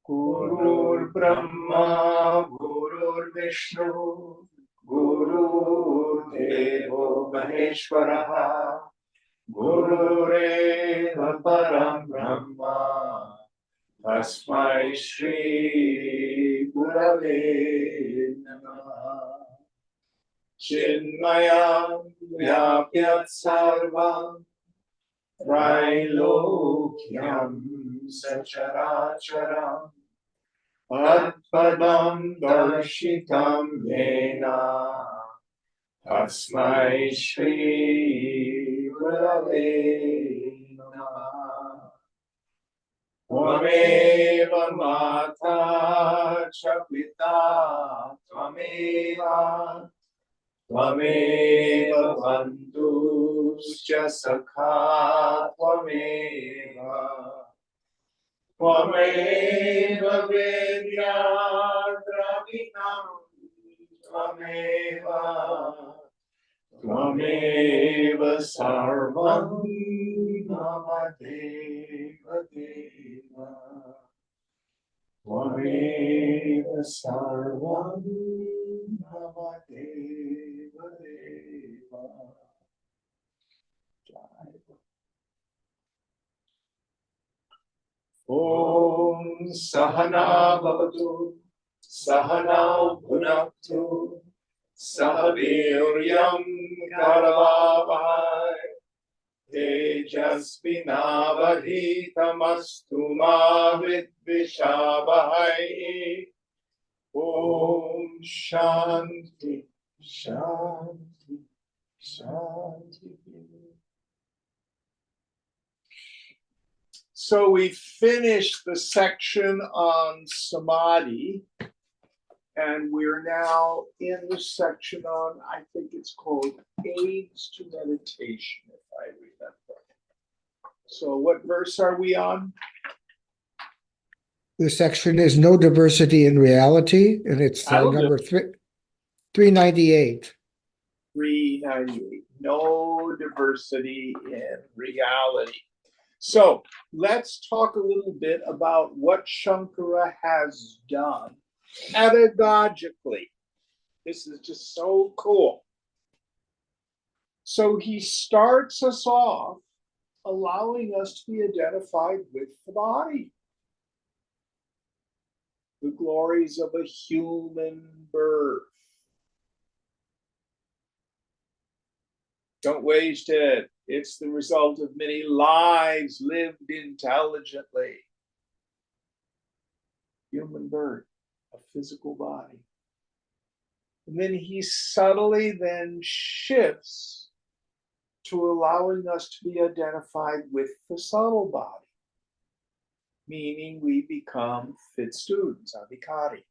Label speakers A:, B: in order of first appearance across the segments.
A: Gurur Brahma, Gurur Vishnu, Guru Devo Maheshwaraha, Gurureva Param Brahma, Tasmai Shri Gurave Namaha. Chinmayam Vyapyat Sarvam Trailokyam Sacharacharam Atpadam Darshitam Yena Tasmai Shri Gurave Namaha. Tvameva Mata cha Pita Tvameva Tvameva Bandhuscha Sakha Tvameva Tvameva Vidya Dravinam Tvameva Tvameva Sarvam Mama Deva Deva Tvameva Sarvam Mama Deva Deva. Om Sahana Bhavatu Sahana Bhunaktu Sahaviryam Karavavai Tejasvinavadhitamastu ma vidvishavahai. Om Shanti Shanti Shanti. So we finished the section on samadhi, and we're now in the section on, I think it's called Aids to Meditation, if I remember. So what verse are we on?
B: The section is No Diversity in Reality, and it's number 398.
A: 398. No diversity in reality. So let's talk a little bit about what Shankara has done pedagogically. This is just so cool. So he starts us off allowing us to be identified with the body. The glories of a human birth. Don't waste it. It's the result of many lives lived intelligently. Human birth, a physical body. And then he subtly then shifts to allowing us to be identified with the subtle body, meaning we become fit students, adhikari.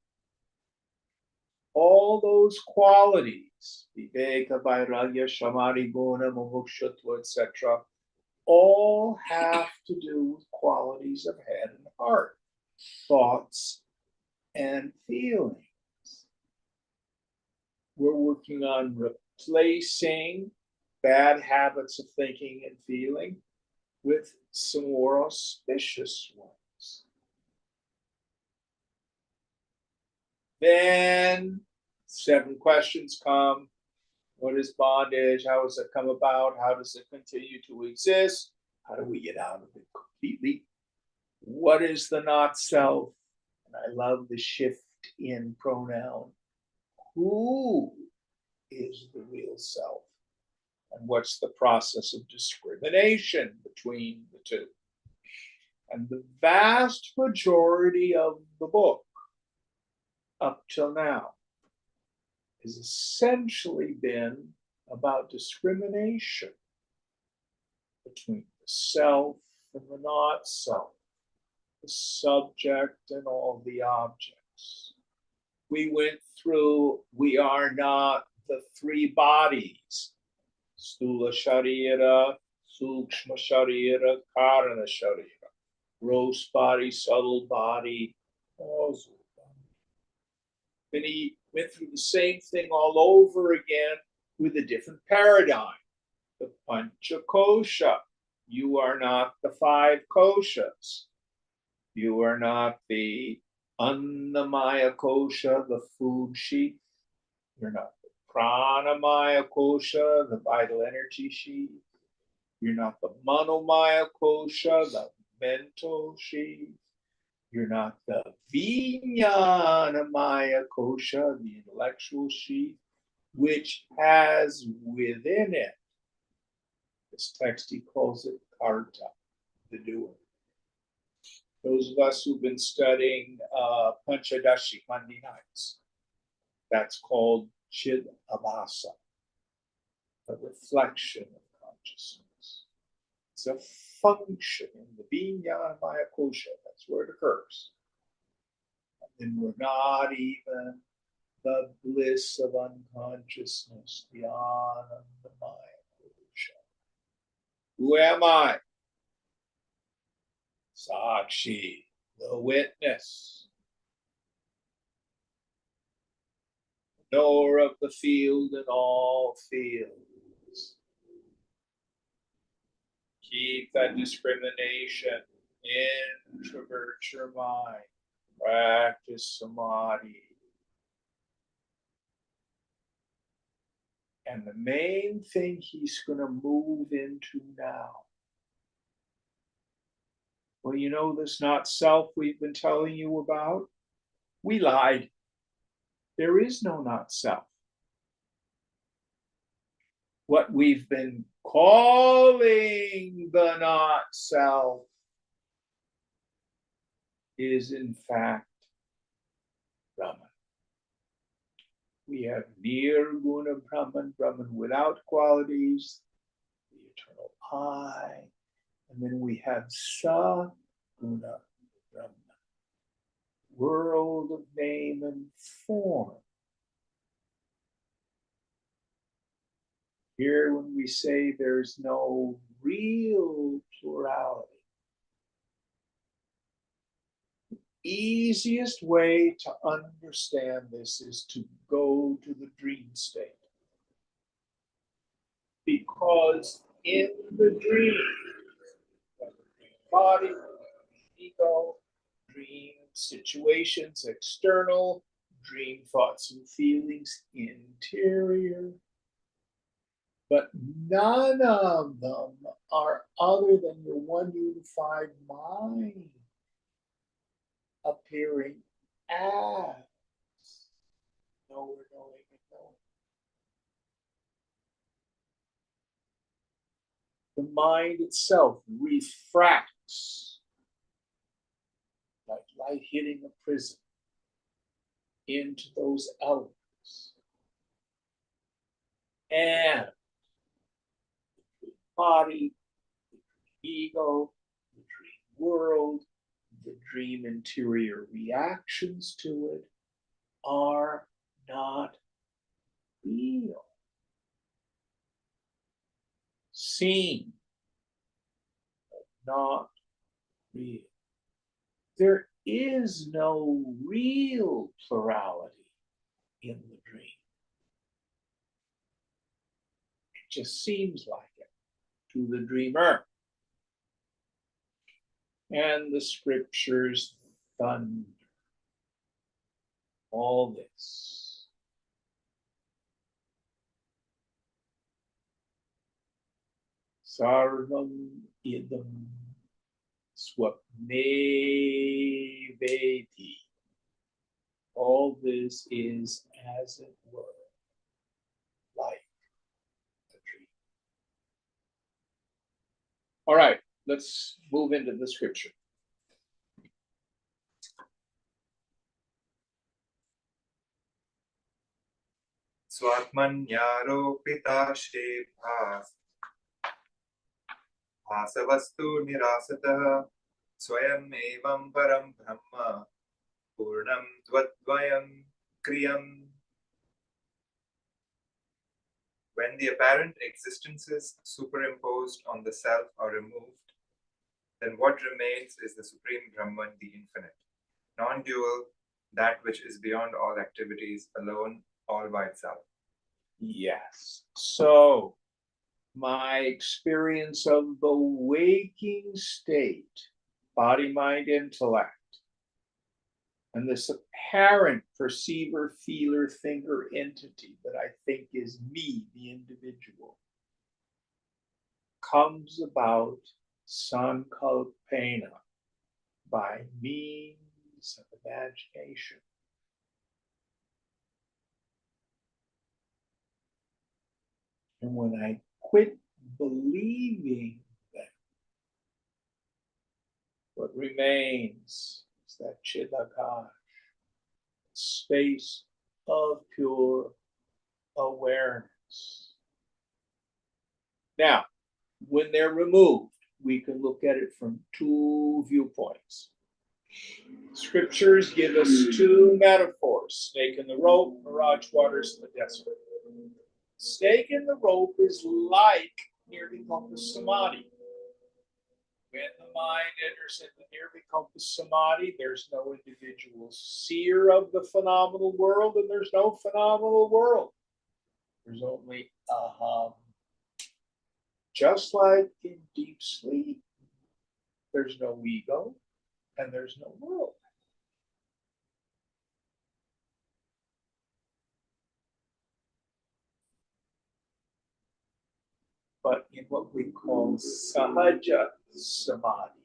A: All those qualities, viveka, vairagya, samadhi, guna, mumukshutva, etc., all have to do with qualities of head and heart, thoughts and feelings. We're working on replacing bad habits of thinking and feeling with some more auspicious ones. Then 7 questions come. What is bondage? How does it come about? How does it continue to exist? How do we get out of it completely? What is the not self? And I love the shift in pronoun. Who is the real self? And what's the process of discrimination between the two? And the vast majority of the book up till now has essentially been about discrimination between the self and the not self. the subject and all the objects. We went through, we are not the three bodies, Stula Sharira, Sukshma Sharira, Karana Sharira, gross body, subtle body, causal body. Then he went through the same thing all over again with a different paradigm. The Panchakosha. You are not the five koshas. You are not the Annamaya kosha, the food sheath. You're not the Pranamaya kosha, the vital energy sheath. You're not the Manomaya kosha, the mental sheath. You're not the Vijnanamaya kosha, the intellectual sheath, which has within it, this text he calls it karta, the doer. Those of us who've been studying Panchadashi Monday nights, that's called Chid Abhasa, a reflection of consciousness. It's a function in the Vijnanamaya kosha, that's where it occurs. And we're not even the bliss of unconsciousness, the Anandamaya kosha. Who am I? Sakshi, the witness, knower of the field and all fields. Keep that discrimination, introvert your mind, practice samadhi. And the main thing he's going to move into now. Well, you know this not self we've been telling you about? We lied. There is no not self. What we've been calling the not self is in fact Brahman. We have Nirguna Brahman, Brahman without qualities, the eternal I, and then we have Saguna Brahman, world of name and form. Here, when we say there's no real plurality, the easiest way to understand this is to go to the dream state. Because in the dream, body, ego, dream situations, external, dream thoughts and feelings, interior. But none of them are other than your one unified mind appearing as knower, knowing, and knowing. The mind itself refracts like light hitting a prism into those elements. And the body, the ego, the dream world, the dream interior reactions to it are not real. Seen, but not real. There is no real plurality in the dream. It just seems like it to the dreamer. And the scriptures thunder all this. Sarvam idam swapne veti. All this is, as it were, like a dream. All right, let's move into the scripture.
C: Swatmanyaropita भासवस्तु निरासतः Swayam evam param brahma purnam dvadvayam kriyam. When the apparent existences superimposed on the self are removed, then what remains is the supreme Brahman, the infinite, non-dual, that which is beyond all activities, alone, all by itself.
A: Yes. So my experience of the waking state, body, mind, intellect, and this apparent perceiver, feeler, thinker entity that I think is me, the individual, comes about sankalpena, by means of imagination. And when I quit believing that, what remains is that Chidakash, space of pure awareness. Now, when they're removed, we can look at it from two viewpoints. Scriptures give us two metaphors: snake in the rope, mirage waters in the desert. Snake in the rope is like nirvikalpa samadhi. When the mind enters into nirvikalpa samadhi, there's no individual seer of the phenomenal world, and there's no phenomenal world. There's only aham. Just like in deep sleep, there's no ego and there's no world. But in what we call sahaja samadhi,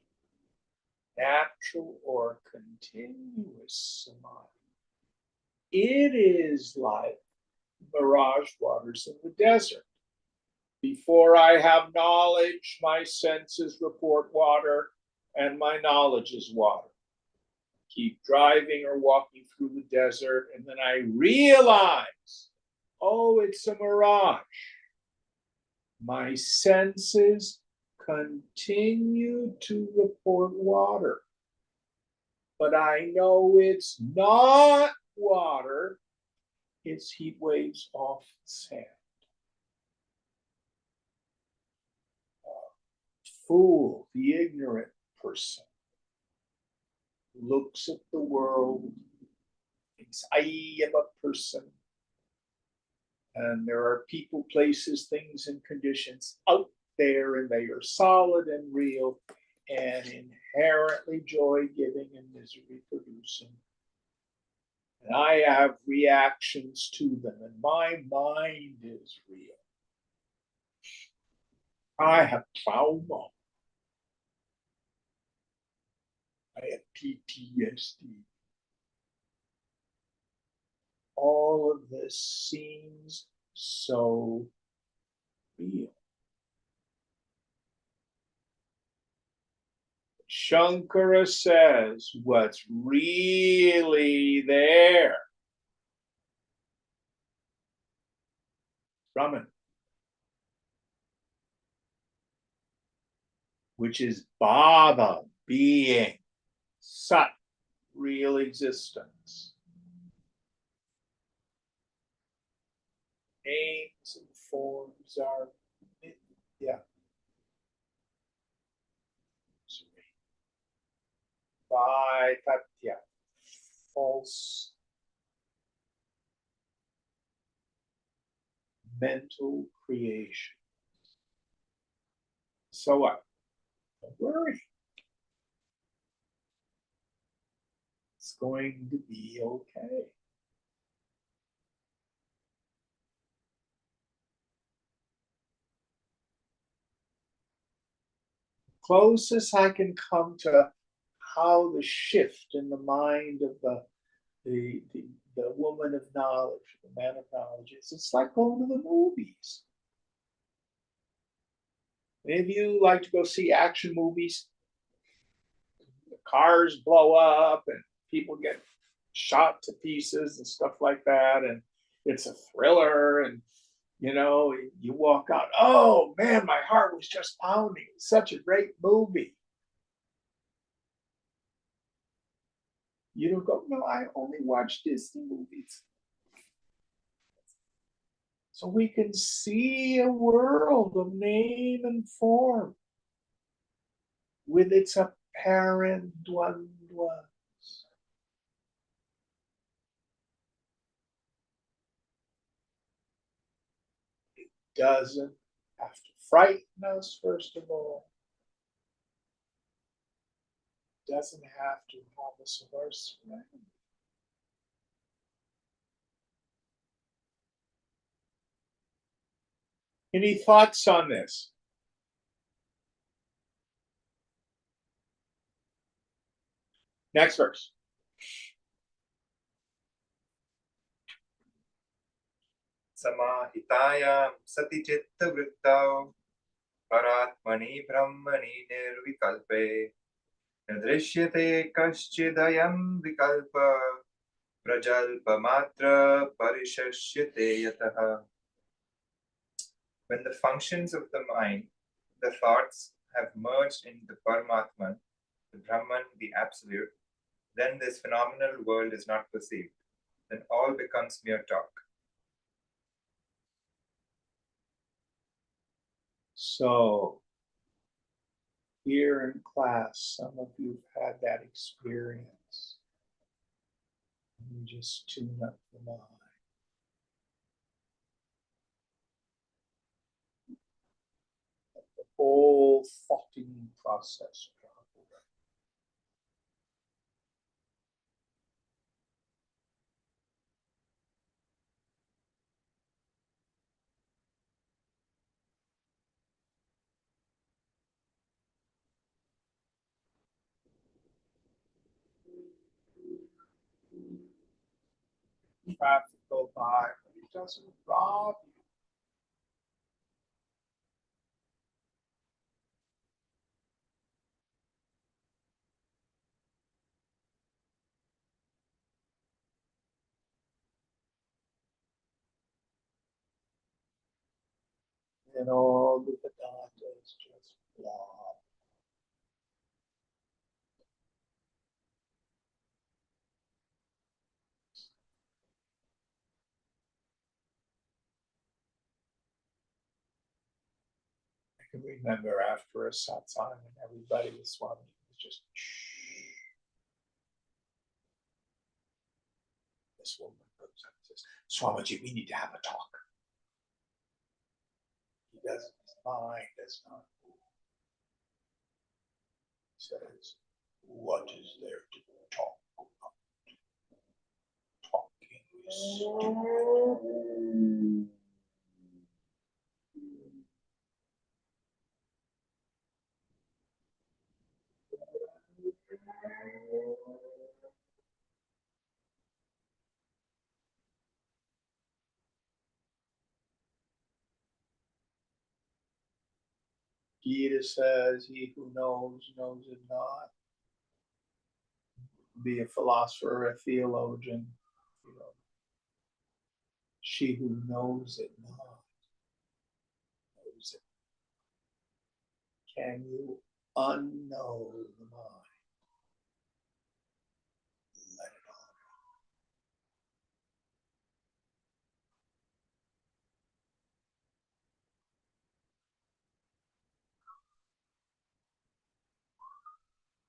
A: natural or continuous samadhi, it is like mirage waters in the desert. Before I have knowledge, my senses report water, and my knowledge is water. Keep driving or walking through the desert, and then I realize, oh, it's a mirage. My senses continue to report water, but I know it's not water, it's heat waves off sand. Fool, the ignorant person, looks at the world, thinks I am a person, and there are people, places, things, and conditions out there, and they are solid and real and inherently joy-giving and misery-producing. And I have reactions to them, and my mind is real. I have trauma. I have PTSD. All of this seems so real. Shankara says what's really there. Brahman, which is Baba, being, Sat, real existence. Names and forms are, yeah. By Tatya, false mental creation. So what? Don't worry. It's going to be okay. Closest I can come to how the shift in the mind of the woman of knowledge, the man of knowledge is, it's like going to the movies. Any of you like to go see action movies? The cars blow up and people get shot to pieces and stuff like that, and it's a thriller, and you know, you walk out, oh man, my heart was just pounding. It's such a great movie. You don't go, no, I only watch Disney movies. So we can see a world of name and form with its apparent dwandwas. It doesn't have to frighten us, first of all. It doesn't have to have us of our surroundings. Any thoughts on this? Next verse.
C: Samahitayam sati chitta vrittau paratmani brahmani nirvikalpe nidrishyate kaschidayam vikalpa prajalpamatra parishashyate yataha. When the functions of the mind, the thoughts, have merged in the Paramatman, the Brahman, the Absolute, then this phenomenal world is not perceived. Then all becomes mere talk.
A: So, here in class, some of you have had that experience. You just tune up the mind. The whole thoughting process. Traffic go by, but it doesn't rob you. And all the Vedanta is just blah. I can remember after a satsang and everybody was Swami was just shh. This woman goes up and says, Swamiji, we need to have a talk. He doesn't, his mind does not move. He says, what is there to talk about? Talking is stupid. Gita says, he who knows, knows it not. Be a philosopher, a theologian, you know. She who knows it not, knows it. Can you unknow the mind? Let it on.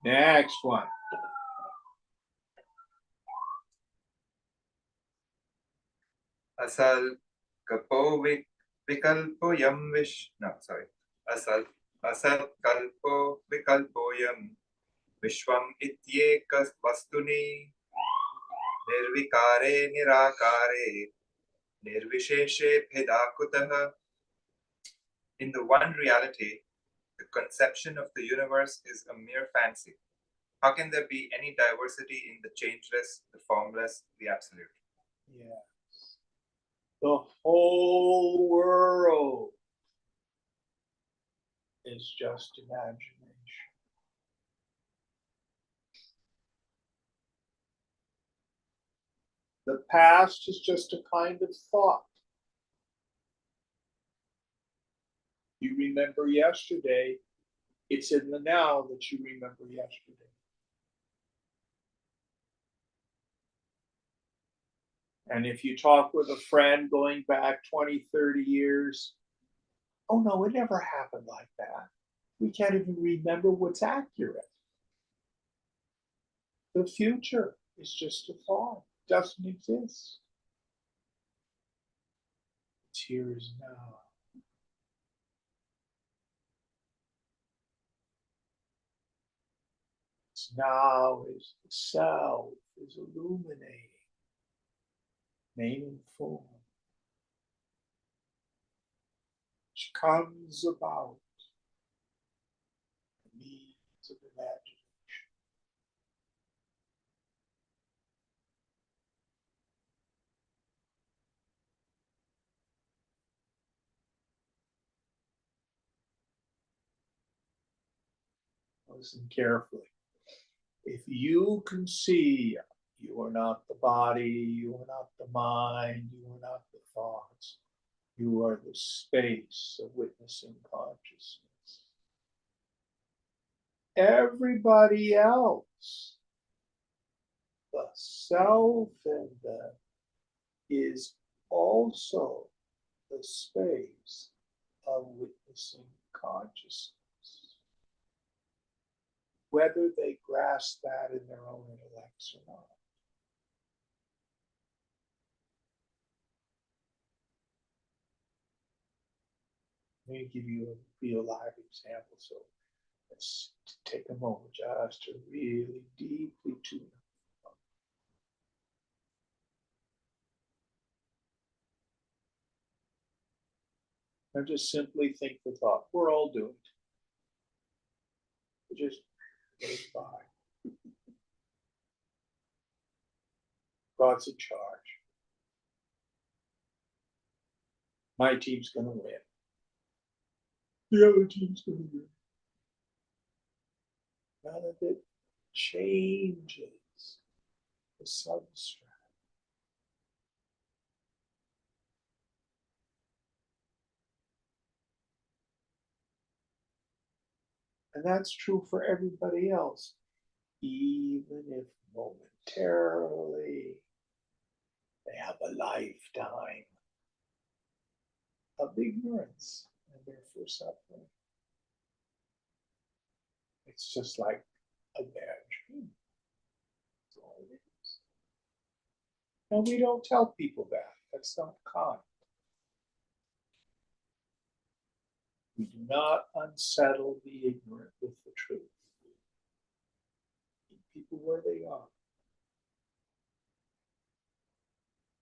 A: Next one.
C: Asal kapo vikalpo yam vish. No, sorry. Asal kalpo vikalpo yam vishwam ityekas vastuni nirvikare nirakare nirvisheshe bhedakutaha. In the one reality, the conception of the universe is a mere fancy. How can there be any diversity in the changeless, the formless, the absolute?
A: Yes. The whole world is just imagination. The past is just a kind of thought. You remember yesterday, it's in the now that you remember yesterday. And if you talk with a friend going back 20, 30 years, oh no, it never happened like that. We can't even remember what's accurate. The future is just a thought, it doesn't exist. It's here is now. It's now is the self is illuminating, name and form, which comes about the means of imagination. Listen carefully. If you can see you are not the body, you are not the mind, you are not the thoughts, you are the space of witnessing consciousness. Everybody else, the self and the is also the space of witnessing consciousness. Whether they grasp that in their own intellects or not. Let me give you a real live example. So let's take a moment just to really deeply tune in. Now just simply think the thought, we're all doomed. It just goes by. God's in charge. My team's going to win. The other team's going to win. None of it changes the substrate. And that's true for everybody else, even if momentarily they have a lifetime of ignorance and therefore suffering. It's just like a bad dream. That's all it is. And we don't tell people that. That's not kind. We do not unsettle the ignorant with the truth. Keep people where they are.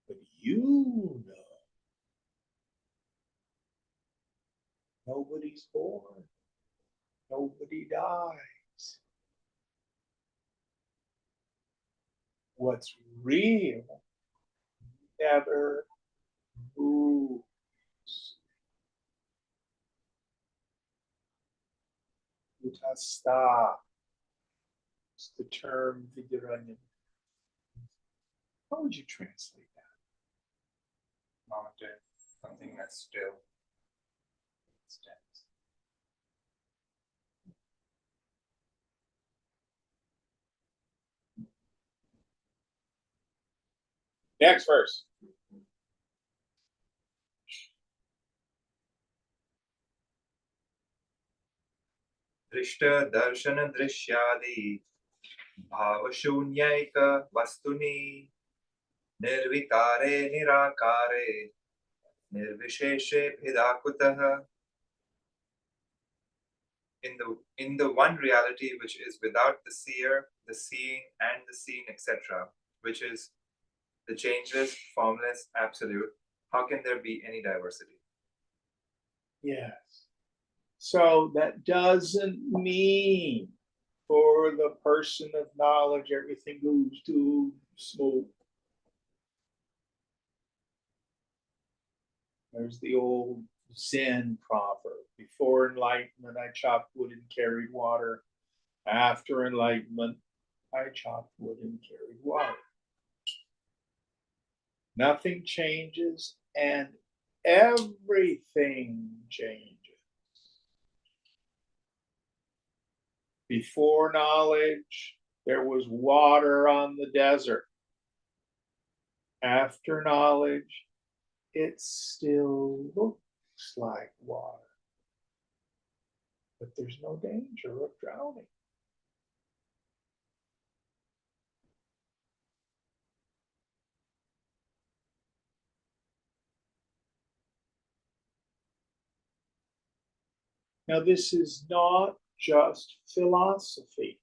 A: But you know, nobody's born. Nobody dies. What's real never moves. Utasta is the term Vidyaranya. How would you translate that?
C: Mountain, something that's still. Stands.
A: Next verse.
C: दृष्ट दर्शन दृश्यादि भावशून्यैक वस्तुनि निर्विकारे निराकारे निर्विशेषे भिदाकुतः. In the one reality which is without the seer, the seeing, and the seen, etc., which is the changeless, formless, absolute, how can there be any diversity?
A: Yes. So that doesn't mean for the person of knowledge everything goes too smooth. There's the old Zen proverb. Before enlightenment, I chopped wood and carried water. After enlightenment, I chopped wood and carried water. Nothing changes and everything changes. Before knowledge, there was water on the desert. After knowledge, it still looks like water, but there's no danger of drowning. Now, this is not just philosophy.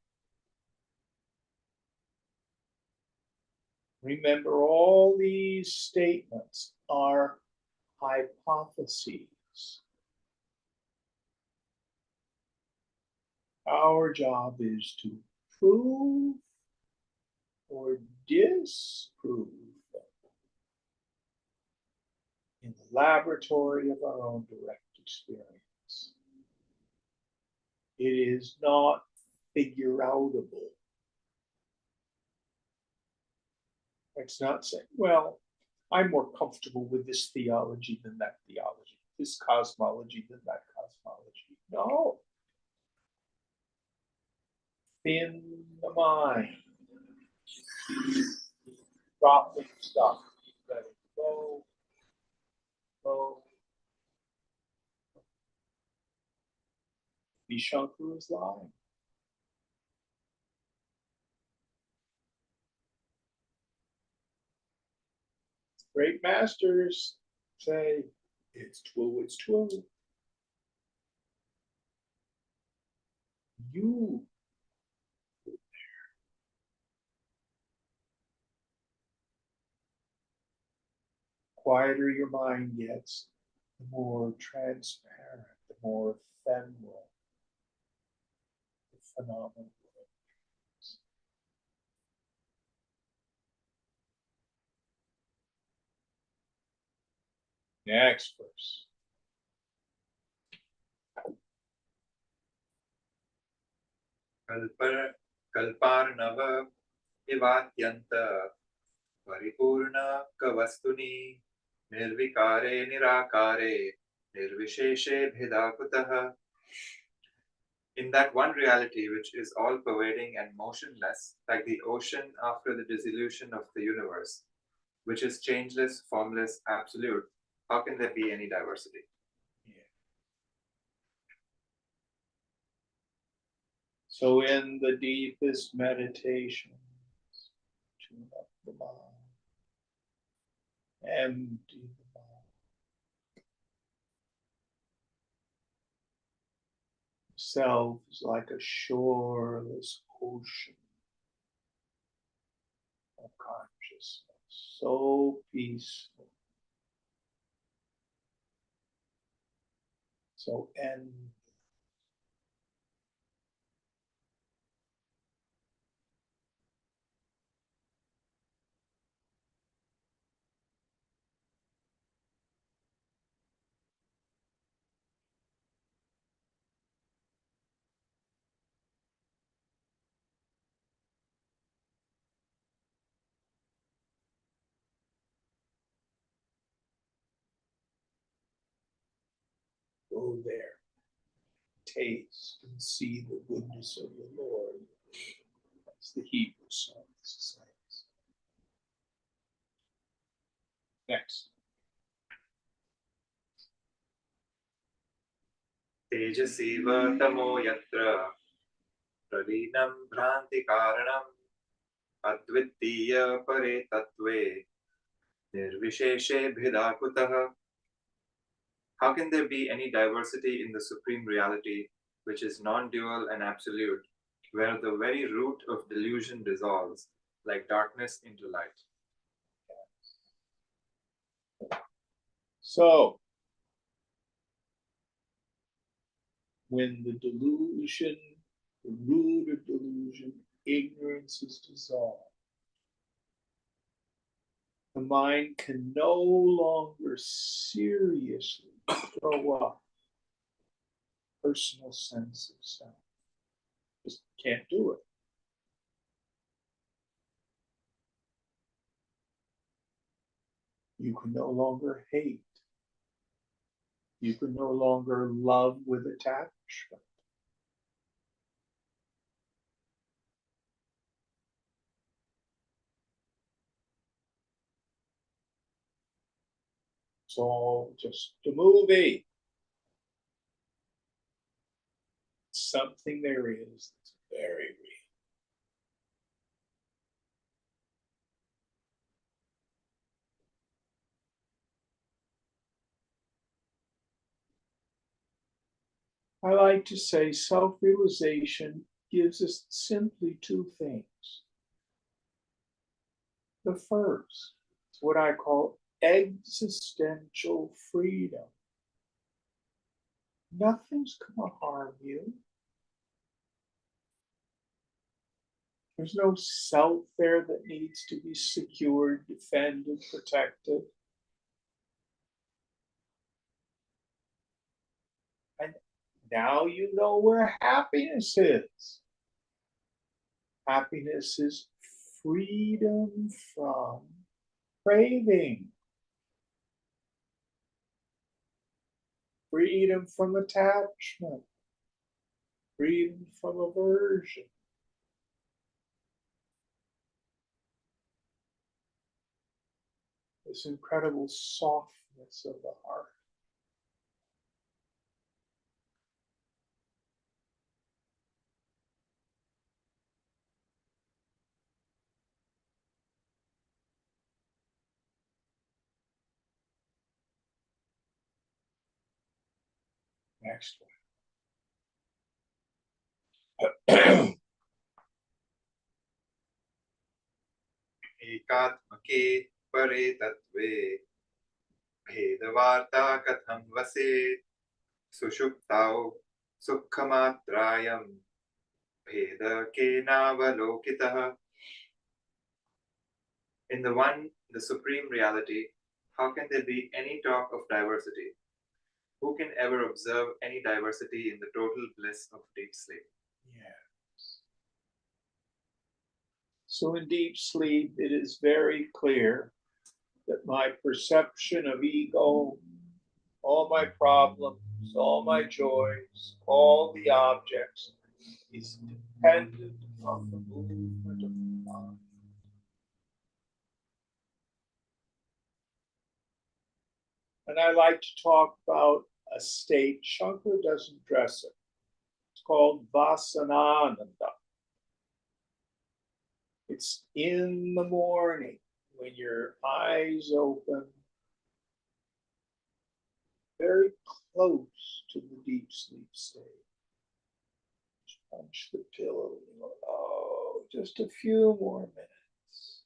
A: Remember, all these statements are hypotheses. Our job is to prove or disprove them in the laboratory of our own direct experience. It is not figure outable. It's not saying, well, I'm more comfortable with this theology than that theology, this cosmology than that cosmology. No. In the mind, dropping stuff, let it go, go. Vishankar is lying. Great masters say, it's true, it's true. You, quieter your mind gets, the more transparent, the more ephemeral the phenomenon is. Next verse.
C: कल्पार्णव इवात्यन्त परिपूर्ण कवस्तुनि निर्विकारे निराकारे निर्विशेषे भेदाकुतः. In that one reality which is all pervading and motionless, like the ocean after the dissolution of the universe, which is changeless, formless, absolute, how can there be any diversity?
A: So in the deepest meditations, tune up the mind, empty the mind. Self is like a shoreless ocean of consciousness, so peaceful, so endless. Go there, taste and see the goodness of the Lord. That's the Hebrew song says. Next.
C: तेजसीव तमो यत्र प्रलीनं भ्रान्तिकारणम् अद्वितीय परे तत्त्वे निर्विशेषे भेदा कुतः. How can there be any diversity in the supreme reality, which is non-dual and absolute, where the very root of delusion dissolves, like darkness into light?
A: So, when the delusion, the root of delusion, ignorance is dissolved, the mind can no longer seriously throw up personal sense of self. Just can't do it. You can no longer hate. You can no longer love with attachment. It's all just a movie. Something there is that's very real. I like to say self-realization gives us simply two things. The first is what I call existential freedom. Nothing's going to harm you. There's no self there that needs to be secured, defended, protected. And now you know where happiness is. Happiness is freedom from craving, freedom from attachment, freedom from aversion. This incredible softness of the heart. Next one.
C: एकात्मके परे तत्त्वे भेदवार्ता कथं वसेत् सुषुप्तौ सुखमात्रायं भेदकेनावलोकितः. In the one, the supreme reality, how can there be any talk of diversity? Who can ever observe any diversity in the total bliss of deep sleep?
A: Yes. So in deep sleep, it is very clear that my perception of ego, all my problems, all my joys, all the objects, is dependent on the movement of the mind. And I like to talk about a state. Shankara doesn't address it. It's called Vasanananda. It's in the morning when your eyes open, very close to the deep sleep state. Punch the pillow. Oh, just a few more minutes.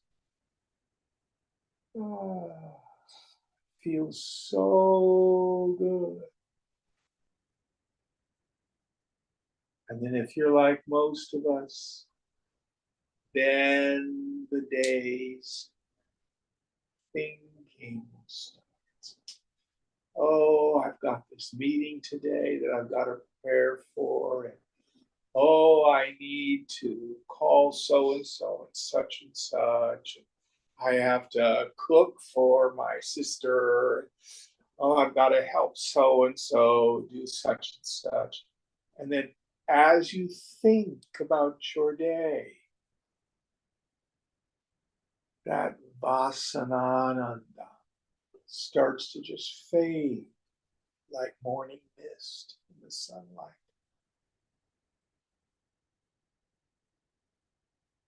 A: Ah, feels so good. And then if you're like most of us, then the day's thinking starts. Oh, I've got this meeting today that I've got to prepare for. And oh, I need to call so and so and such and such. I have to cook for my sister. Oh, I've got to help so and so do such and such. And then as you think about your day, that Vasanananda starts to just fade like morning mist in the sunlight.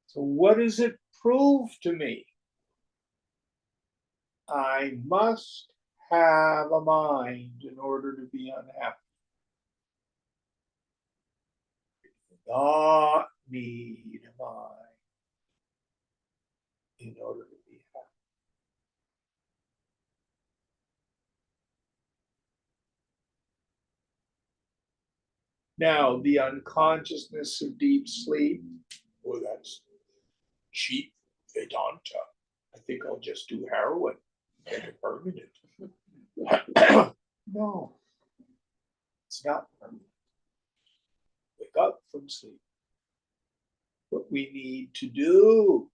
A: So, what does it prove to me? I must have a mind in order to be unhappy. I do not need a mind in order to be happy. Now, the unconsciousness of deep sleep, well, that's cheap Vedanta. I think I'll just do heroin, make it permanent. No, it's not permanent. Wake up from sleep. What we need to do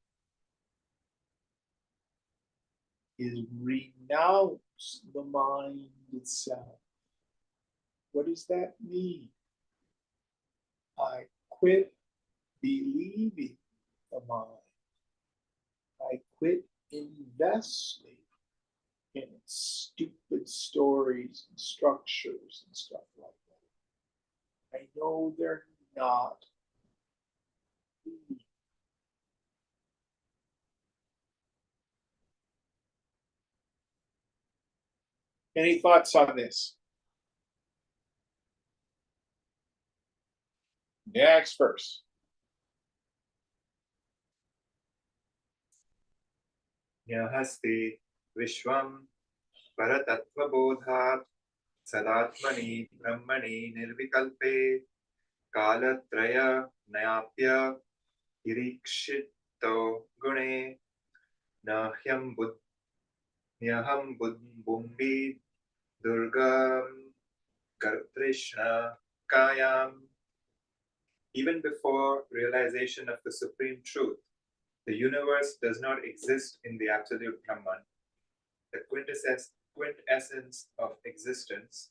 A: is renounce the mind itself. What does that mean? I quit believing the mind. I quit investing in its stupid stories and structures and stuff like that. I know they're not. Any thoughts on this? Next verse.
C: न्यहस्ति विश्वं परतत्त्वबोधात् सदात्मनि ब्रह्मणि निर्विकल्पे कालत्रयनयाप्य निरीक्षितो गुणे न ह्यहं बुम्बि दुर्गं कर्तृष्ण कायाम्. Even before realization of the supreme truth, the universe does not exist in the absolute Brahman, the quintessence of existence.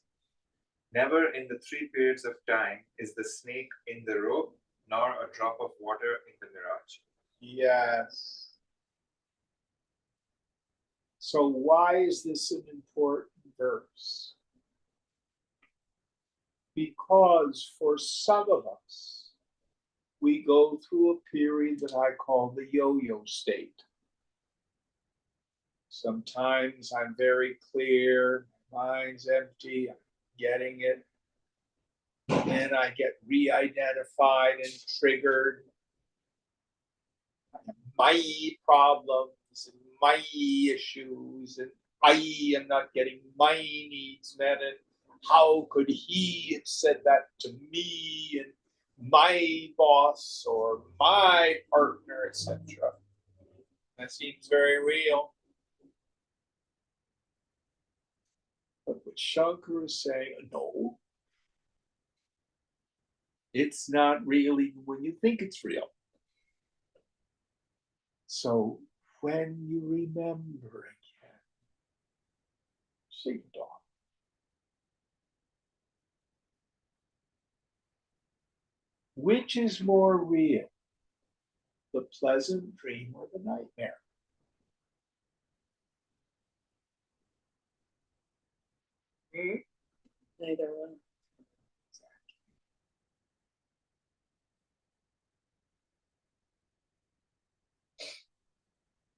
C: Never in the three periods of time is the snake in the rope, nor a drop of water in the mirage.
A: Yes. So why is this an important verse? Because for some of us, we go through a period that I call the yo-yo state. Sometimes I'm very clear, my mind's empty, I'm getting it. Then I get re-identified and triggered. My problems and my issues, and I am not getting my needs met, and how could he have said that to me, and my boss or my partner, etc. That seems very real. But what Shankar is saying, no, it's not real even when you think it's real. So when you remember again, sing dawn. Which is more real, the pleasant dream or the nightmare?
D: Neither one.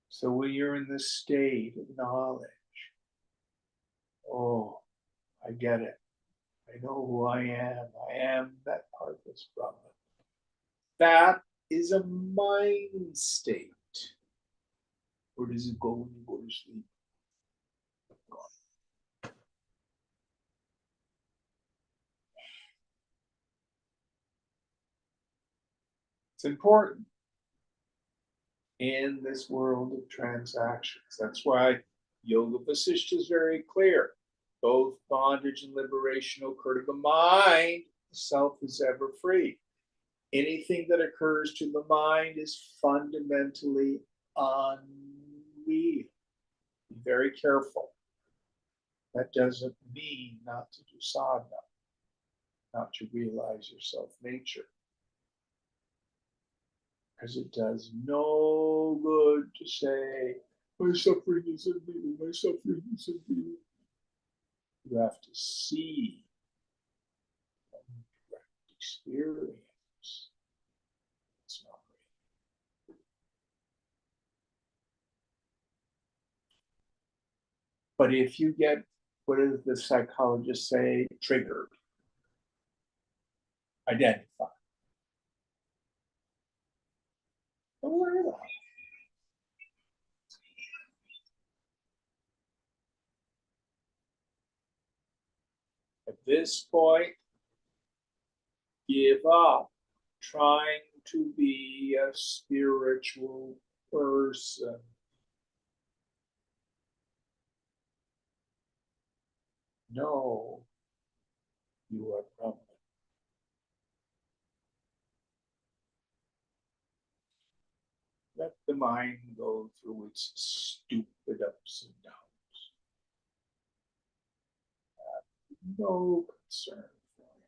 A: So when you're in this state of knowledge, oh, I get it. I know who I am. I am that purpose Brahman. That is a mind state. Where does it go when you go to sleep? It's important in this world of transactions. That's why Yoga Vasishtha is very clear. Both bondage and liberation occur to the mind. The self is ever free. Anything that occurs to the mind is fundamentally unreal. Be very careful. That doesn't mean not to do sadhana, not to realize your self nature. Because it does no good to say, my suffering isn't me, my suffering isn't me. You have to see direct experience. It's not real. But if you get, what does the psychologists say, triggered, identify. Don't worry about it. At this point, give up trying to be a spiritual person. No, you are Brahman. Let the mind go through its stupid ups and downs. No concern for it.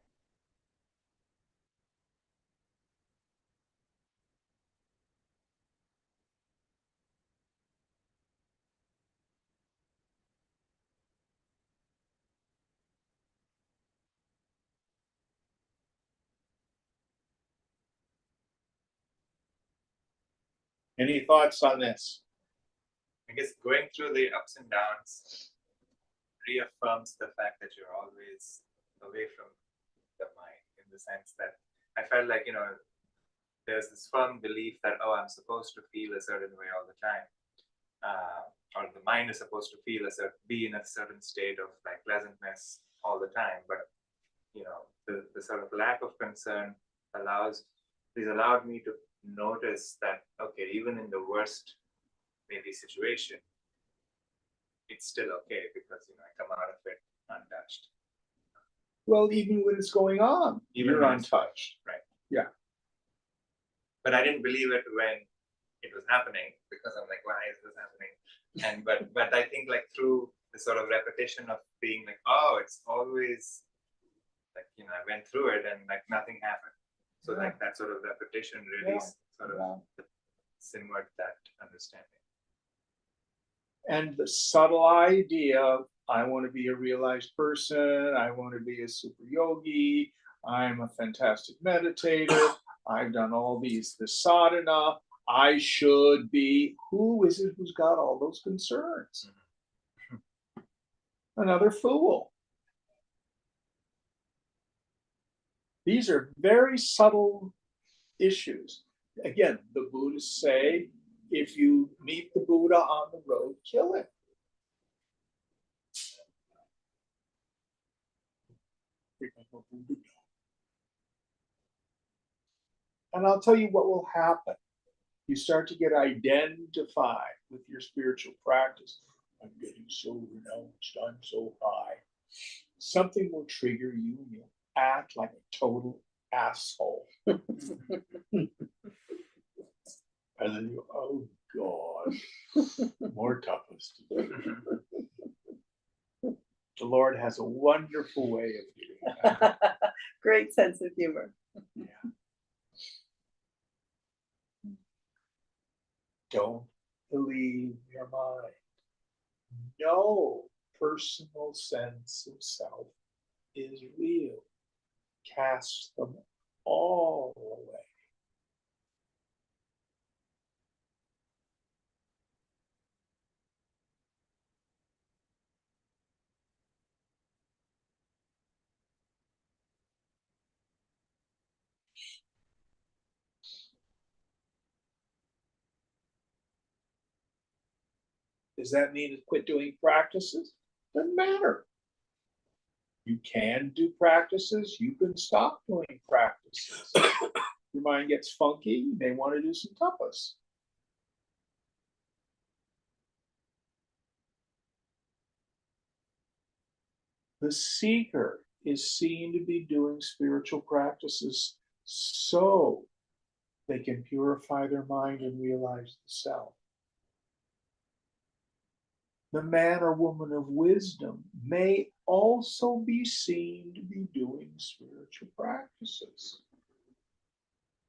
A: Any thoughts on this?
C: I guess going through the ups and downs reaffirms the fact that you're always away from the mind, in the sense that I felt like, there's this firm belief that, oh, I'm supposed to feel a certain way all the time. Or the mind is supposed to be in a certain state of like pleasantness all the time. But, the sort of lack of concern allowed me to notice that, okay, even in the worst maybe situation, it's still okay because, I come out of it untouched.
A: Well, even when it's going on,
C: Even
A: you're
C: when it's-
A: untouched.
C: Right.
A: Yeah.
C: But I didn't believe it when it was happening, because I'm like, why is this happening? And but I think like through the sort of repetition of being like, oh, it's always like, I went through it and like nothing happened. So
A: Yeah.
C: like that sort of repetition really
A: Yeah.
C: sort of
A: Yeah.
C: simmered that understanding.
A: And the subtle idea of, I want to be a realized person, I want to be a super yogi, I'm a fantastic meditator, I've done all this sadhana, I should be. Who is it who's got all those concerns? Another fool. These are very subtle issues. Again, the Buddhists say, if you meet the Buddha on the road, kill him. And I'll tell you what will happen. You start to get identified with your spiritual practice. I'm getting so renounced, I'm so high. Something will trigger you and you'll act like a total asshole. And then you, oh God, more tapas to do. The Lord has a wonderful way of doing that.
D: Great sense of humor.
A: Yeah. Don't believe your mind. No personal sense of self is real. Cast them all away. Does that mean to quit doing practices? Doesn't matter. You can do practices, you can stop doing practices. Your mind gets funky, you may want to do some tapas. The seeker is seen to be doing spiritual practices so they can purify their mind and realize the self. The man or woman of wisdom may also be seen to be doing spiritual practices.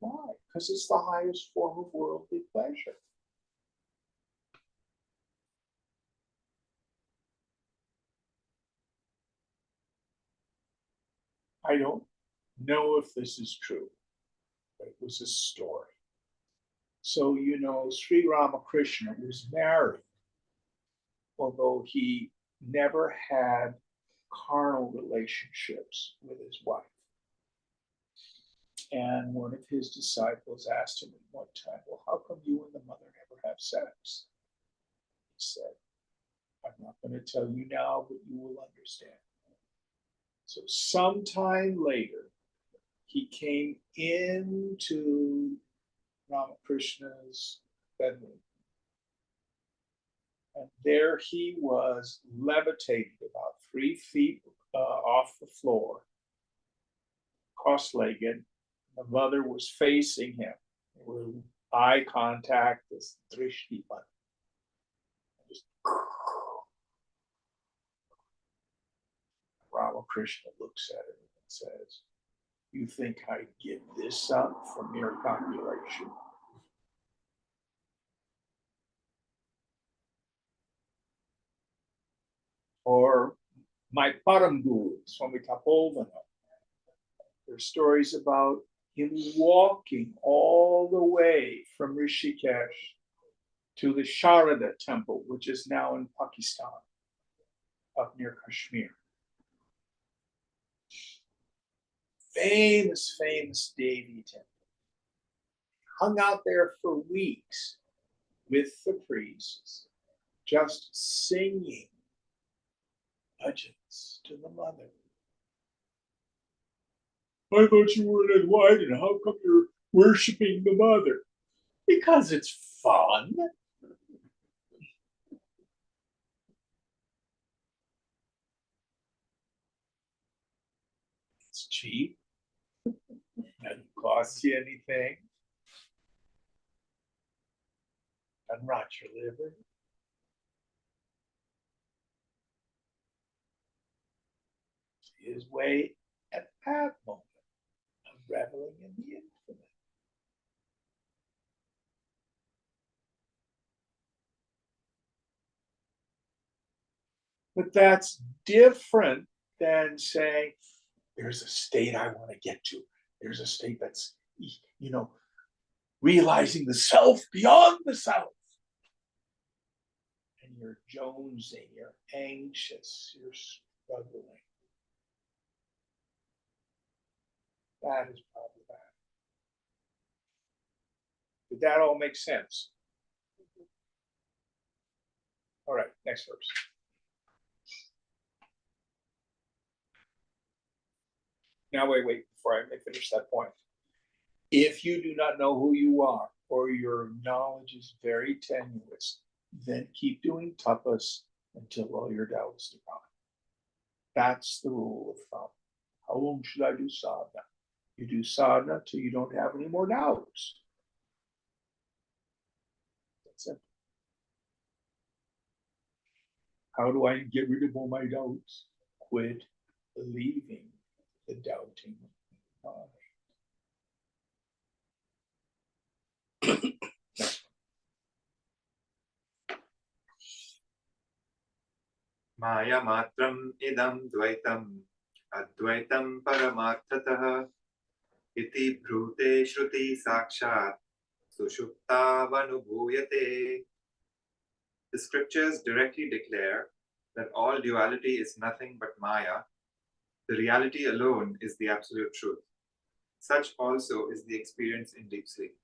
A: Why? Because it's the highest form of worldly pleasure. I don't know if this is true, but it was a story. So, Sri Ramakrishna was married, although he never had carnal relationships with his wife. And one of his disciples asked him at one time, well, how come you and the mother never have sex? He said, I'm not going to tell you now, but you will understand. So sometime later, he came into Ramakrishna's bedroom. And there he was, levitated about 3 feet off the floor, cross-legged. The mother was facing him with eye contact, this drishti button. Just Ramakrishna looks at it and says, you think I give this up for mere copulation? Or my Param Guru, Swami Tapovana. There's stories about him walking all the way from Rishikesh to the Sharada temple, which is now in Pakistan, up near Kashmir. Famous, famous Devi temple. Hung out there for weeks with the priests, just singing bhajans to the mother. I thought you weren't as white, and how come you're worshiping the mother? Because it's fun. It's cheap. Doesn't cost you anything. Doesn't rot your liver. His way at that moment of reveling in the infinite. But that's different than saying, there's a state I want to get to. There's a state that's, realizing the self beyond the self. And you're jonesing, you're anxious, you're struggling. That is problematic. Did that all make sense? All right, next verse. Now, wait, before I finish that point. If you do not know who you are, or your knowledge is very tenuous, then keep doing tapas until all your doubts depart. That's the rule of thumb. How long should I do sadhana? You do sadhana till you don't have any more doubts. That's it. How do I get rid of all my doubts? Quit believing the doubting mind.
C: Maya matram idam dvaitam advaitam paramarthatah iti bhrute shruti sakshat sushupta vanubhuyate. The scriptures directly declare that all duality is nothing but Maya. The reality alone is the absolute truth. Such also is the experience in deep sleep.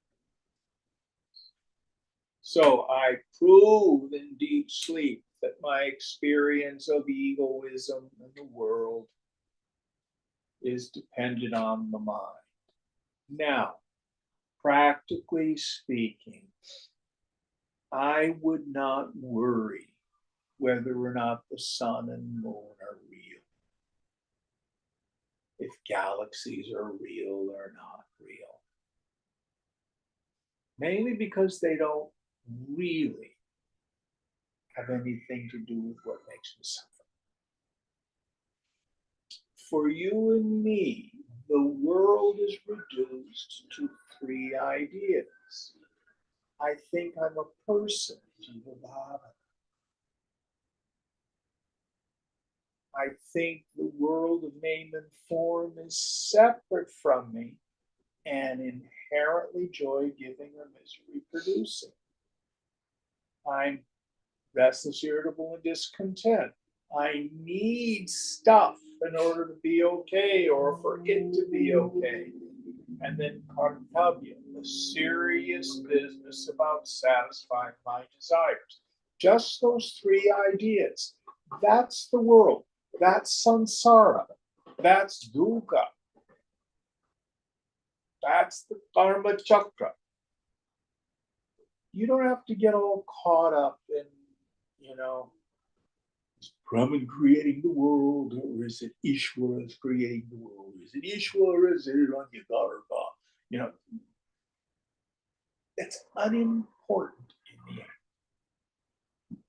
A: So I prove in deep sleep that my experience of egoism in the world is dependent on the mind. Now, practically speaking, I would not worry whether or not the sun and moon are real, if galaxies are real or not real. Mainly because they don't really have anything to do with what makes me suffer. For you and me, the world is reduced to three ideas. I think I'm a person, Jiva Bhava. I think the world of name and form is separate from me and inherently joy-giving or misery-producing. I'm restless, irritable, and discontent. I need stuff in order to be okay or for it to be okay. And then kartavya, the serious business about satisfying my desires. Just those three ideas. That's the world. That's samsara. That's dukkha. That's the karma chakra. You don't have to get all caught up in, is Brahman creating the world, or is it Ishvara creating the world? Is it Ishvara, or is it Ranyagarbha? That's unimportant in the end.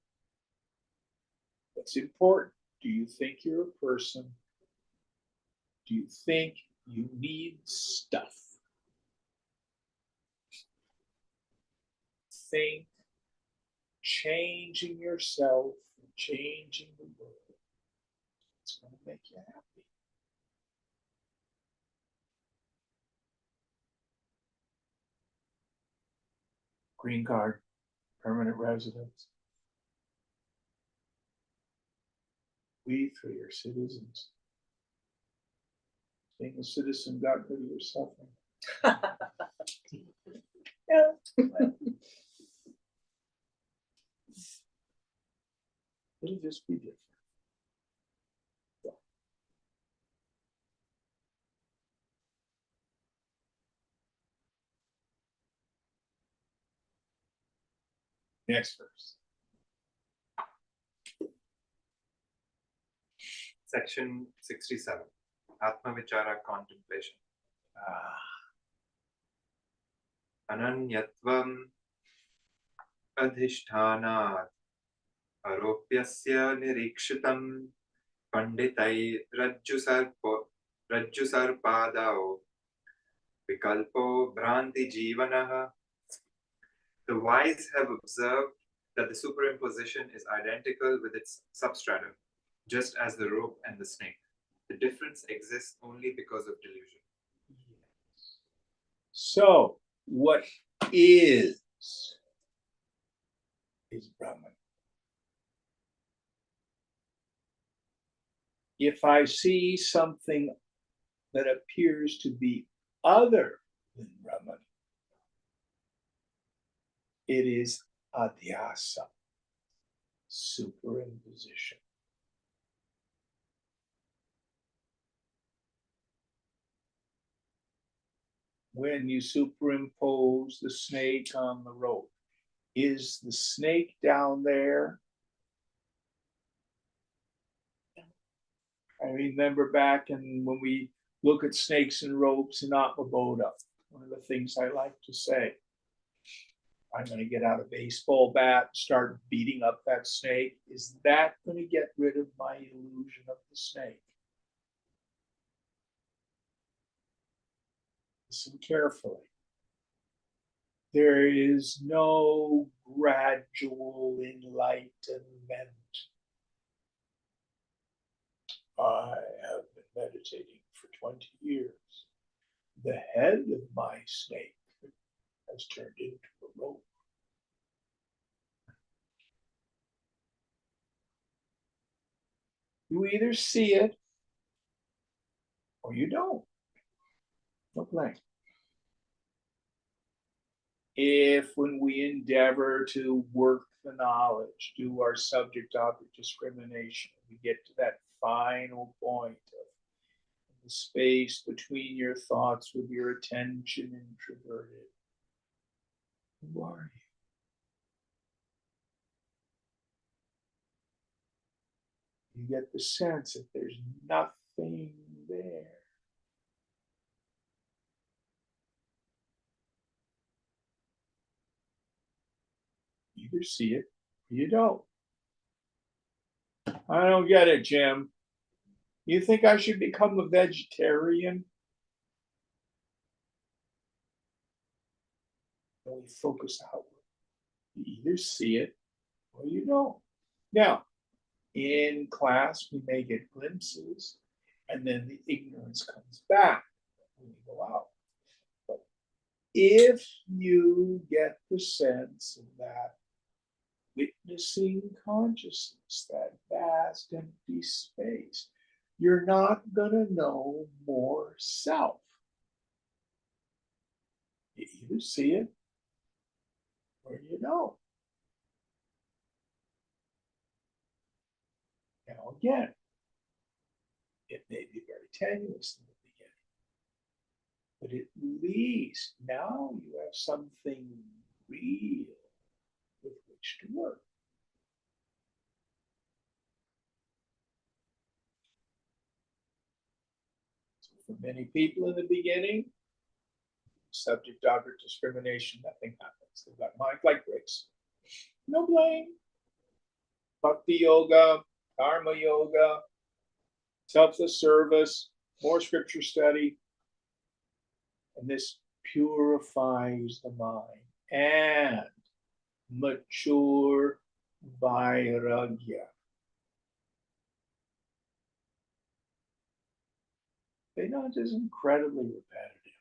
A: What's important? Do you think you're a person? Do you think you need stuff? Think changing yourself, changing the world. It's going to make you happy. Green card, permanent residents. We three are citizens. Being a citizen got rid of your suffering.
D: Yeah.
A: It'll just be different. Next verse.
C: Section 67. Atma Vichara Contemplation. Ananyatvam adhishthanaat aropyasya nirikshitam panditai rajjusarpadao vikalpo bhranti jivanaha. The wise have observed that the superimposition is identical with its substratum, just as the rope and the snake. The difference exists only because of delusion.
A: So, what is Brahman? If I see something that appears to be other than Brahman, it is adhyasa, superimposition. When you superimpose the snake on the rope, is the snake down there? I remember back when we look at snakes and ropes in Atmabodha, one of the things I like to say, I'm going to get out a baseball bat and start beating up that snake. Is that going to get rid of my illusion of the snake? Listen carefully. There is no gradual enlightenment. I have been meditating for 20 years. The head of my snake has turned into a rope. You either see it or you don't. No blame. If when we endeavor to work the knowledge, do our subject-object discrimination, we get to that final point of the space between your thoughts with your attention introverted. Who are you? You get the sense that there's nothing there. You either see it or you don't. I don't get it, Jim. You think I should become a vegetarian? And we focus outward. You either see it or you don't. Now, in class, we may get glimpses, and then the ignorance comes back when we go out. But if you get the sense of that witnessing consciousness, that vast empty space, you're not going to know more self. You either see it or you don't. Now, again, it may be very tenuous in the beginning, but at least now you have something real with which to work. So for many people in the beginning, subject-object discrimination, nothing happens. They've got mind like bricks. No blame. Bhakti yoga, karma yoga, selfless service, more scripture study. And this purifies the mind and mature vairagya. Vedanta is incredibly repetitive.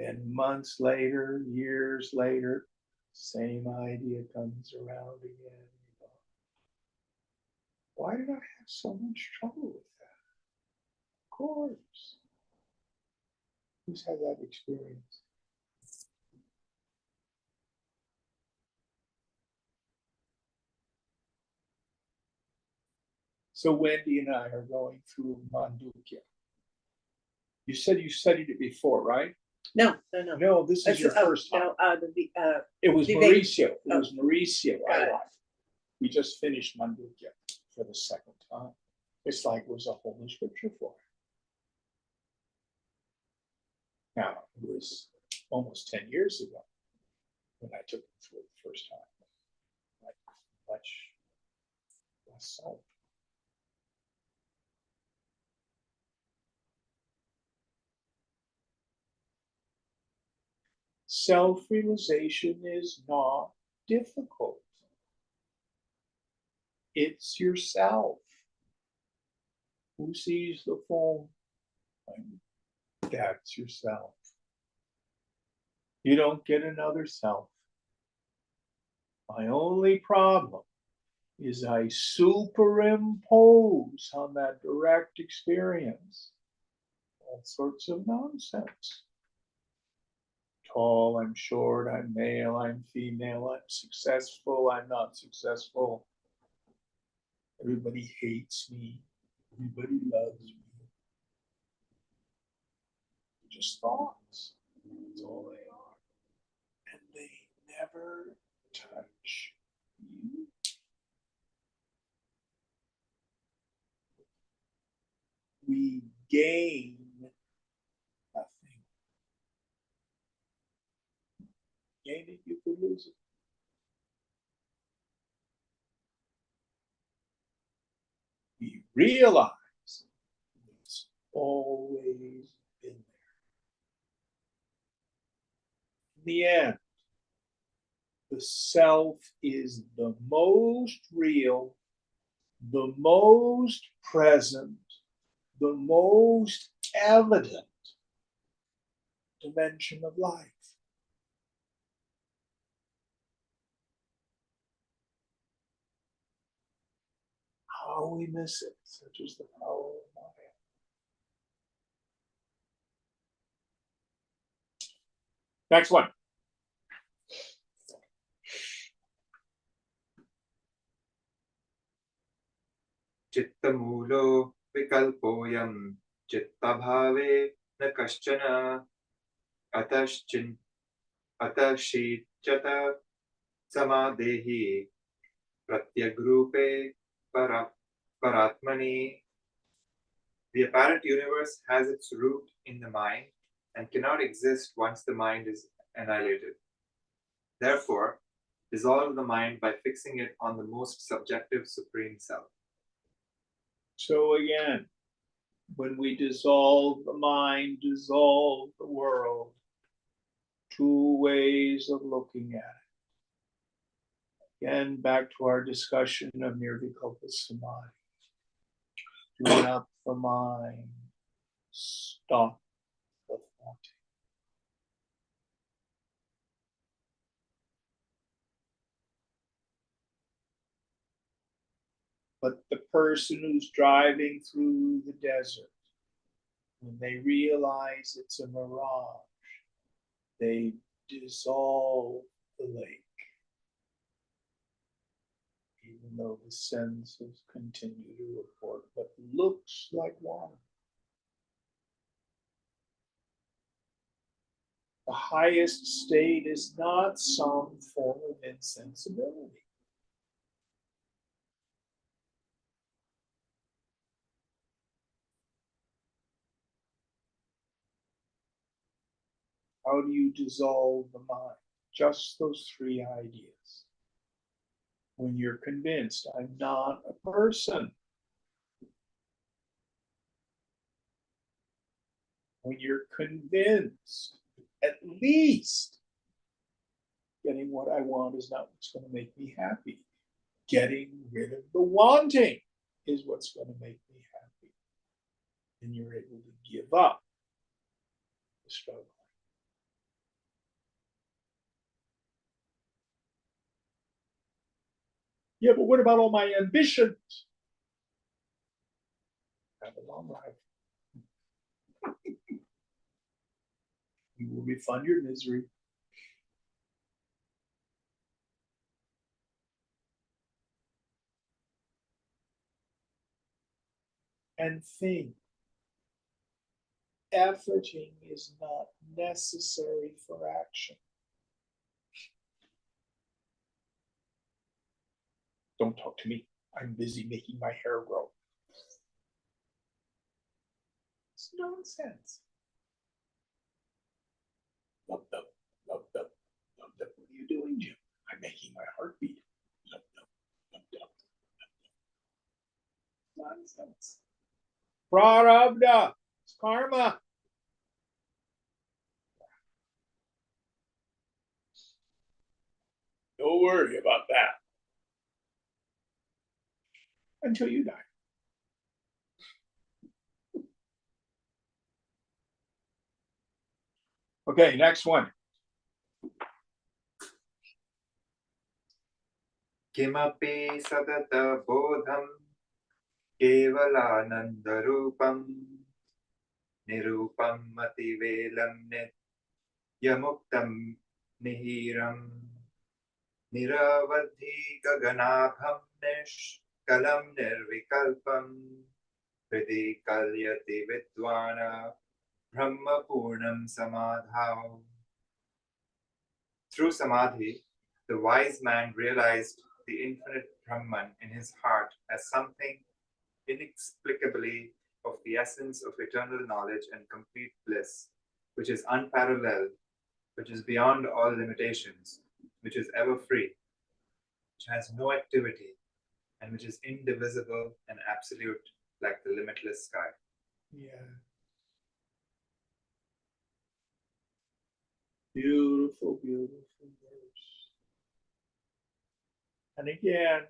A: And months later, years later, same idea comes around again. Why did I have so much trouble with that? Of course. Who's had that experience? So Wendy and I are going through Mandukya. You said you studied it before, right?
D: No.
A: No, this is your first time.
D: No,
A: It was
D: Vivek-
A: Mauricio. It was Mauricio.
D: Got it.
A: We just finished Mandukya for the second time. It's like it was a whole new scripture for it. Now, it was almost 10 years ago when I took it through it the first time. Like, much less so. Self-realization is not difficult. It's yourself. Who sees the phone? That's yourself. You don't get another self. My only problem is I superimpose on that direct experience all sorts of nonsense. Tall, I'm short, I'm male, I'm female, I'm successful, I'm not successful. Everybody hates me. Everybody loves me. Just thoughts. That's all they are. And they never touch you. We gain nothing. Gain it, you could lose it. We realize it's always been there. In the end, the self is the most real, the most present, the most evident dimension of life. How we miss it, such is the power of Maya. Next one.
C: चित्तमूलो विकल्पोऽयं चित्तभावे न कश्चन अतश्चिच्यत समाधेहि प्रत्यग्रूपे paratmani. The apparent universe has its root in the mind and cannot exist once the mind is annihilated. Therefore, dissolve the mind by fixing it on the most subjective supreme self.
A: So again, when we dissolve the mind, dissolve the world. Two ways of looking at it. Again, back to our discussion of Nirvikalpa Samadhi. Tune up the mind, stop the thought. But the person who's driving through the desert, when they realize it's a mirage, they dissolve the lake, even though the senses continue to report what looks like water. The highest state is not some form of insensibility. How do you dissolve the mind? Just those three ideas. When you're convinced, I'm not a person. When you're convinced, at least getting what I want is not what's going to make me happy. Getting rid of the wanting is what's going to make me happy. And you're able to give up the struggle. Yeah, but what about all my ambitions? Have a long life. You will refund your misery. And think, efforting is not necessary for action. Don't talk to me. I'm busy making my hair grow. It's nonsense. Love, love, love, love, love, love. What are you doing, Jim? I'm making my heart beat. Love, love, love, love, love. Nonsense. Prarabdha. It's karma. Don't worry about that until you die. Okay, next one.
C: Kimapi sadata bodham kevalanandarupam nirupam mativelam nityamuktam nihiram niravadhi gaganabham nishkalam nirvikalpam hridi kalyati vidvana brahma purnam samadhau. Through samadhi, the wise man realized the infinite Brahman in his heart as something inexplicably of the essence of eternal knowledge and complete bliss, which is unparalleled, which is beyond all limitations, which is ever free, which has no activity, and which is indivisible and absolute like the limitless sky.
A: Yeah. Beautiful, beautiful verse. And again,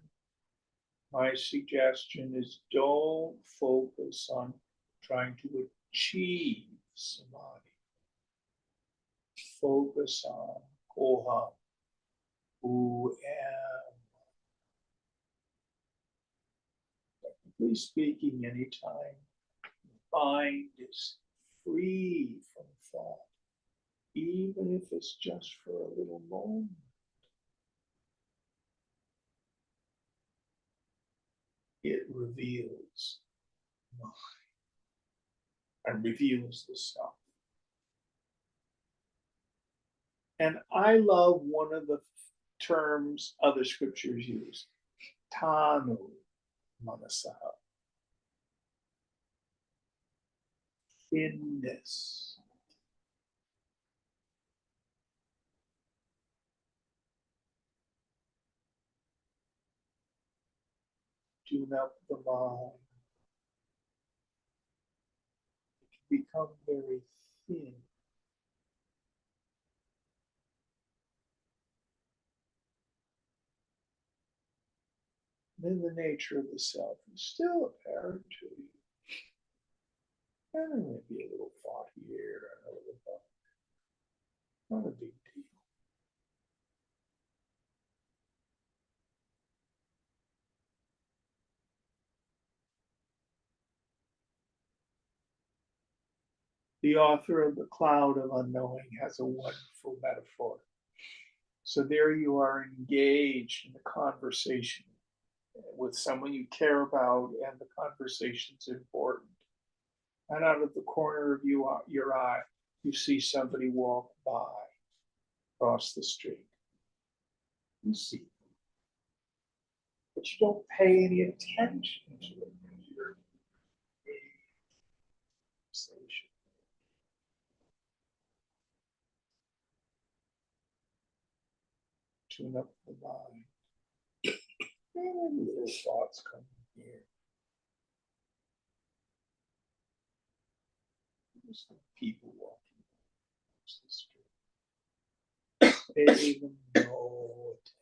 A: my suggestion is don't focus on trying to achieve samadhi. Focus on Koham, who am. Technically speaking, anytime the mind is free from thought, even if it's just for a little moment, it reveals mind and reveals the stuff. And I love one of the terms other scriptures use, Tanu Manasaha. Thinness. Tune up the mind. It can become very thin. Then the nature of the self is still apparent to you. And there may be a little thought here and a little thought. Not a big deal. The author of The Cloud of Unknowing has a wonderful metaphor. So there you are engaged in a conversation with someone you care about, and the conversation's important. And out of the corner of your eye, you see somebody walk by across the street. You see them, but you don't pay any attention to it. You're in conversation. Tune up the mind. And little thoughts come here. There's some people walking across the street. Pay them no attention.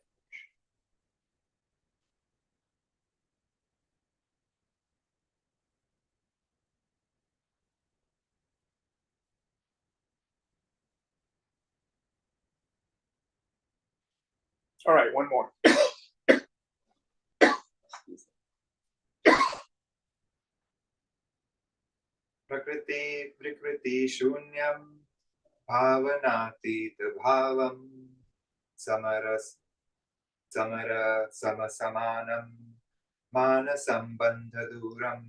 A: All right, one more.
C: Prakriti Prikriti Shunyam Bhavanatit Bhavam Samara Samasamanam Manasambandha Duram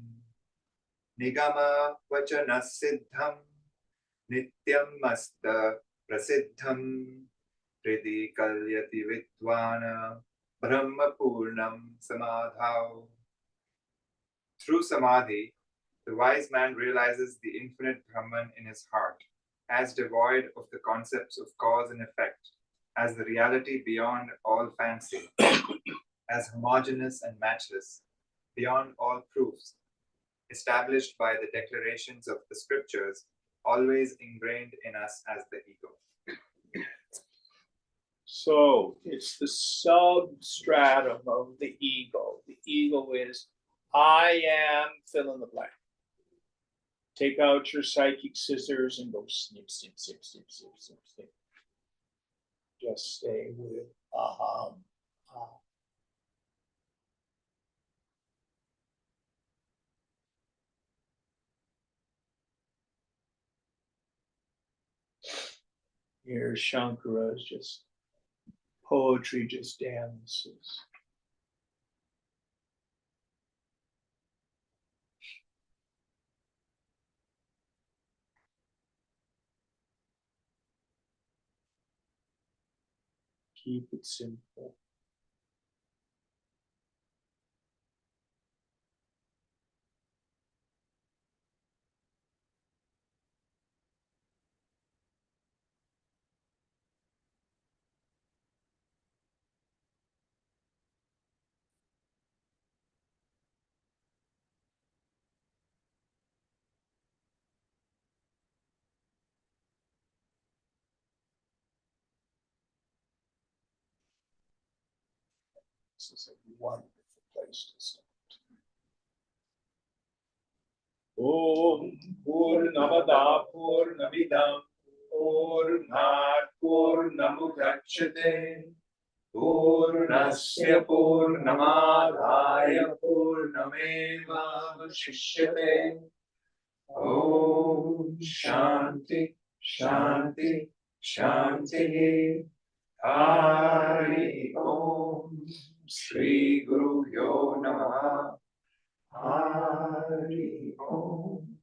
C: Nigama Vachana Siddham Nityam Masta Prasiddham Priti Kalyati Vidvana Brahma Purnam Samadhau. Through Samadhi, the wise man realizes the infinite Brahman in his heart, as devoid of the concepts of cause and effect, as the reality beyond all fancy, as homogeneous and matchless, beyond all proofs, established by the declarations of the scriptures, always ingrained in us as the ego.
A: So it's the substratum of the ego. The ego is, I am, fill in the blank. Take out your psychic scissors and go snip, snip, snip, snip, snip, snip, snip. Just stay with aham. Here Shankara's just poetry just dances. Keep it simple. This is a wonderful place to start. Om Purnamada Purnamidam Purnat Purnamudachyate Purnasya Purnamadaya Purnameva Vashishyate. Om Shanti Shanti Shanti. Hari Om Shri Guru Yo Namaha. Hari Om.